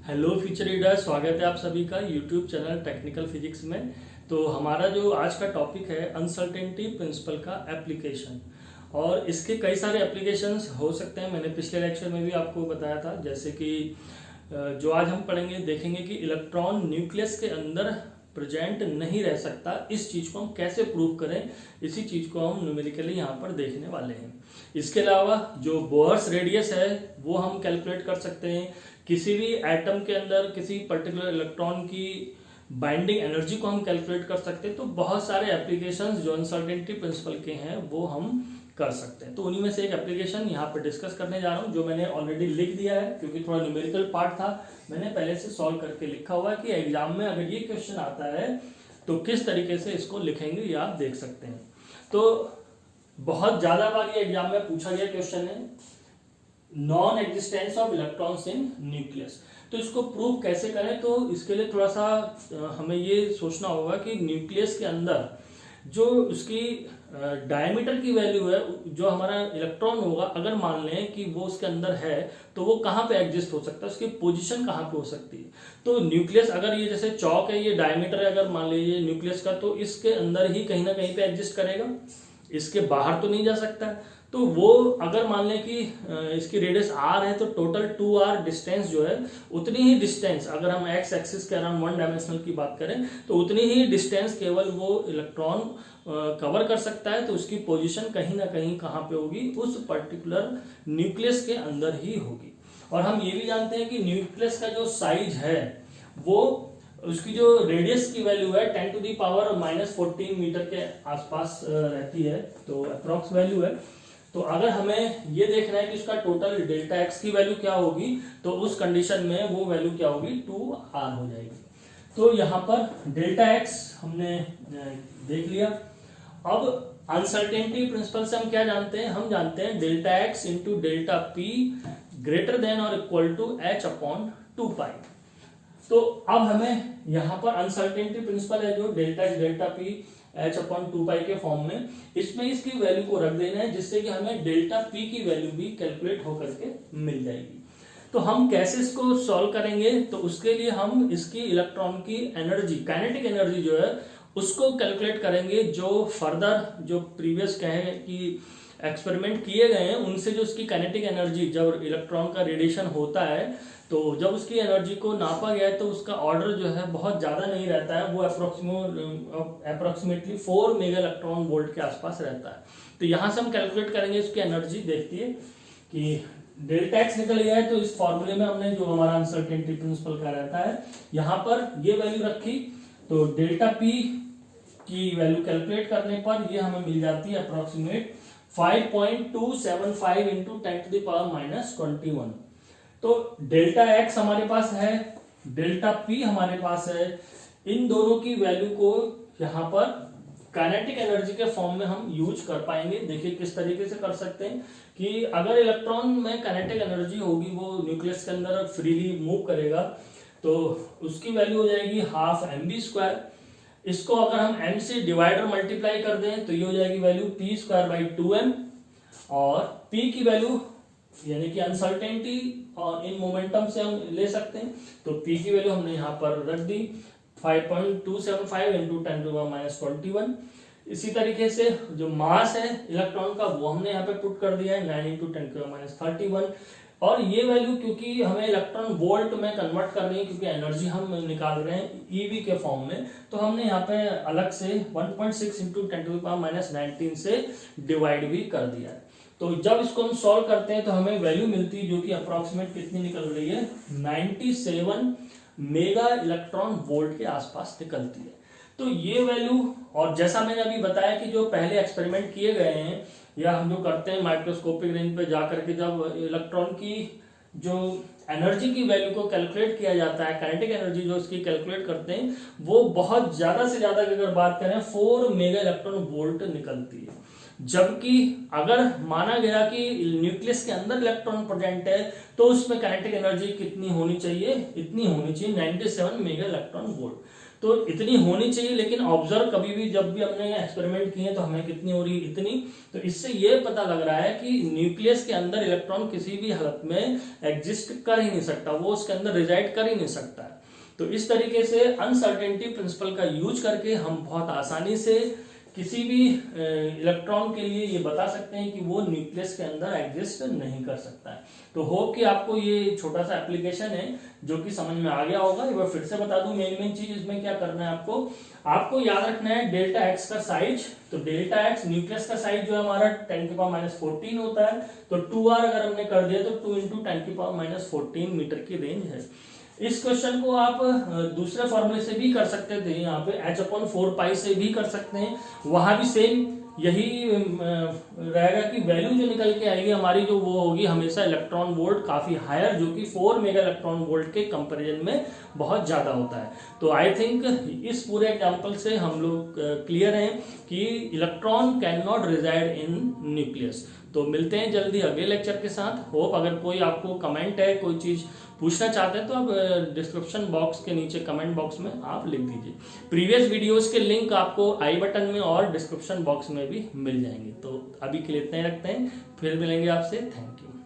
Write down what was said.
Hello future reader, स्वागत है आप सभी का यूट्यूब चैनल टेक्निकल फिजिक्स में। तो हमारा जो आज का टॉपिक है अनसर्टेनिटी प्रिंसिपल का एप्लीकेशन, और इसके कई सारे एप्लीकेशंस हो सकते हैं। मैंने पिछले लेक्चर में भी आपको बताया था, जैसे कि जो आज हम पढ़ेंगे देखेंगे कि इलेक्ट्रॉन न्यूक्लियस के अंदर प्रेजेंट नहीं रह सकता। इस चीज को हम कैसे प्रूव करें, इसी चीज को हम न्यूमेरिकली यहाँ पर देखने वाले हैं। इसके अलावा जो बोहर्स रेडियस है वो हम कैलकुलेट कर सकते हैं। किसी भी एटम के अंदर किसी पर्टिकुलर इलेक्ट्रॉन की बाइंडिंग एनर्जी को हम कैलकुलेट कर सकते हैं। तो बहुत सारे एप्लीकेशंस जो अनसर्टेनिटी प्रिंसिपल के हैं वो हम कर सकते हैं। तो उन्हीं में से एक एप्लीकेशन यहाँ पर डिस्कस करने जा रहा हूँ, जो मैंने ऑलरेडी लिख दिया है क्योंकि थोड़ा न्यूमेरिकल पार्ट था, मैंने पहले से सॉल्व करके लिखा हुआ है कि एग्जाम में अगर ये क्वेश्चन आता है तो किस तरीके से इसको लिखेंगे ये आप देख सकते हैं। तो बहुत ज्यादा बार ये एग्जाम में पूछा गया क्वेश्चन है, non existence of electrons in nucleus. तो इसको प्रूव कैसे करें, तो इसके लिए थोड़ा सा हमें ये सोचना होगा कि न्यूक्लियस के अंदर जो उसकी डायमीटर की वैल्यू है, जो हमारा इलेक्ट्रॉन होगा, अगर मान लें कि वो उसके अंदर है तो वो कहाँ पे एग्जिस्ट हो सकता है, उसकी पोजीशन कहाँ पे हो सकती है। तो न्यूक्लियस अगर ये जैसे चौक है, ये डायमीटर है अगर मान लीजिए न्यूक्लियस का, तो इसके अंदर ही कहीं ना कहीं पे एग्जिस्ट करेगा, इसके बाहर तो नहीं जा सकता। तो वो अगर मान लें कि इसकी रेडियस r है तो टोटल 2r डिस्टेंस जो है, उतनी ही डिस्टेंस अगर हम x एक्सिस के अराउंड वन डायमेंशनल की बात करें तो उतनी ही डिस्टेंस केवल वो इलेक्ट्रॉन कवर कर सकता है। तो उसकी पोजीशन कहीं ना कहीं कहाँ पे होगी, उस पर्टिकुलर न्यूक्लियस के अंदर ही होगी। और हम ये भी जानते हैं कि न्यूक्लियस का जो साइज है वो उसकी जो रेडियस की वैल्यू है 10⁻⁻14 मीटर के आसपास रहती है, तो अप्रॉक्स वैल्यू है। तो अगर हमें ये देखना है कि उसका टोटल डेल्टा एक्स की वैल्यू क्या होगी, तो उस कंडीशन में वो वैल्यू क्या होगी, 2r हो जाएगी। तो यहाँ पर डेल्टा एक्स हमने देख लिया। अब अनसर्टेनिटी प्रिंसिपल से हम क्या जानते हैं, हम जानते हैं delta x into delta P greater than और इक्वल टू h/2π। तो अब हमें यहाँ पर अनसर्टेनिटी प्रिंसिपल है जो delta x delta P h/2π के फॉर्म में, इसमें इसकी वैल्यू को रख देना है, जिससे कि हमें डेल्टा पी की वैल्यू भी कैलकुलेट होकर के मिल जाएगी। तो हम कैसे इसको सॉल्व करेंगे, तो उसके लिए हम इसकी इलेक्ट्रॉन की एनर्जी, काइनेटिक एनर्जी जो है उसको कैलकुलेट करेंगे। जो फर्दर जो प्रीवियस कहे कि एक्सपेरिमेंट किए गए हैं उनसे जो उसकी काइनेटिक एनर्जी, जब इलेक्ट्रॉन का रेडिएशन होता है तो जब उसकी एनर्जी को नापा गया है तो उसका ऑर्डर जो है बहुत ज्यादा नहीं रहता है, वो अप्रोक्सीमेटली 4 मेगा इलेक्ट्रॉन वोल्ट के आसपास रहता है। तो यहां से हम कैलकुलेट करेंगे उसकी एनर्जी। देखती है कि डेल्टा एक्स निकल गया है, तो इस फॉर्मूले में हमने जो हमारा अनसर्टेनिटी प्रिंसिपल का रहता है यहाँ पर ये वैल्यू रखी, तो डेल्टा पी की वैल्यू कैलकुलेट करने पर ये हमें मिल जाती है अप्रोक्सीमेट 5.275 इंटू 10⁻⁻21। तो डेल्टा एक्स हमारे पास है, डेल्टा पी हमारे पास है, इन दोनों की वैल्यू को यहाँ पर काइनेटिक एनर्जी के फॉर्म में हम यूज कर पाएंगे। देखिए किस तरीके से कर सकते हैं कि अगर इलेक्ट्रॉन में काइनेटिक एनर्जी होगी, वो न्यूक्लियस के अंदर फ्रीली मूव करेगा, तो उसकी वैल्यू हो जाएगी 12mv²। इसको अगर हम m से डिवाइडर मल्टीप्लाई कर दें तो ये हो जाएगी वैल्यू p²/2m, और p की वैल्यू यानी कि अनसर्टेनिटी और इन मोमेंटम से हम ले सकते हैं। तो p की वैल्यू हमने यहाँ पर रख दी 5.275 इंटू 10⁻⁻21। इसी तरीके से जो मास है इलेक्ट्रॉन का वो हमने यहाँ पे पुट कर दिया है 9 इंटू 10⁻31। और ये वैल्यू क्योंकि हमें इलेक्ट्रॉन वोल्ट में कन्वर्ट करनी है, क्योंकि एनर्जी हम निकाल रहे हैं ईवी के फॉर्म में, तो हमने यहाँ पे अलग से 1.6 इंटू 10⁻⁻19 से डिवाइड भी कर दिया है। तो जब इसको हम सॉल्व करते हैं तो हमें वैल्यू मिलती है जो कि अप्रोक्सीमेट कितनी निकल रही है, 97 मेगा इलेक्ट्रॉन वोल्ट के आसपास निकलती है। तो ये वैल्यू, और जैसा मैंने अभी बताया कि जो पहले एक्सपेरिमेंट किए गए हैं या हम जो करते हैं माइक्रोस्कोपिक रेंज पे जाकर के, जब इलेक्ट्रॉन की जो एनर्जी की वैल्यू को कैलकुलेट किया जाता है, काइनेटिक एनर्जी जो उसकी कैलकुलेट करते हैं, वो बहुत ज्यादा से ज्यादा अगर बात करें 4 मेगा इलेक्ट्रॉन वोल्ट निकलती है। जबकि अगर माना गया कि न्यूक्लियस के अंदर इलेक्ट्रॉन प्रेजेंट है तो उसमें काइनेटिक एनर्जी कितनी होनी चाहिए, इतनी होनी चाहिए 97 मेगा इलेक्ट्रॉन वोल्ट। तो इतनी होनी चाहिए, लेकिन ऑब्जर्व कभी भी जब भी हमने एक्सपेरिमेंट किए तो हमें कितनी हो रही, इतनी। तो इससे ये पता लग रहा है कि न्यूक्लियस के अंदर इलेक्ट्रॉन किसी भी हालत में एग्जिस्ट कर ही नहीं सकता, वो उसके अंदर रिजाइड कर ही नहीं सकता है। तो इस तरीके से अनसर्टेनिटी प्रिंसिपल का यूज करके हम बहुत आसानी से किसी भी इलेक्ट्रॉन के लिए ये बता सकते हैं कि वो न्यूक्लियस के अंदर एग्जिस्ट नहीं कर सकता है। तो होप कि आपको ये छोटा सा एप्लीकेशन है जो कि समझ में आ गया होगा। एक बार फिर से बता दूं, मेन चीज इसमें क्या करना है, आपको याद रखना है डेल्टा एक्स का साइज। तो डेल्टा एक्स न्यूक्लियस का साइज जो है हमारा 10⁻⁻14 होता है। तो 2r अगर हमने कर दिया तो 2 × 10⁻⁻14 मीटर की रेंज है। इस क्वेश्चन को आप दूसरे फॉर्मूले से भी कर सकते थे, यहाँ पे h/4π से भी कर सकते हैं, वहां भी सेम यही रहेगा कि वैल्यू जो निकल के आएगी हमारी जो वो होगी हमेशा इलेक्ट्रॉन वोल्ट काफी हायर, जो कि 4 मेगा इलेक्ट्रॉन वोल्ट के कंपैरिजन में बहुत ज्यादा होता है। तो आई थिंक इस पूरे एग्जांपल से हम लोग क्लियर हैं कि electron can not reside in nucleus. तो मिलते हैं जल्दी अगले लेक्चर के साथ। होप अगर कोई आपको कमेंट है, कोई चीज पूछना चाहते हैं तो आप डिस्क्रिप्शन बॉक्स के नीचे कमेंट बॉक्स में आप लिख दीजिए। प्रीवियस वीडियोस के लिंक आपको आई बटन में और डिस्क्रिप्शन बॉक्स में भी मिल जाएंगे। तो अभी के लिए इतना ही रखते हैं, फिर मिलेंगे आपसे। Thank you.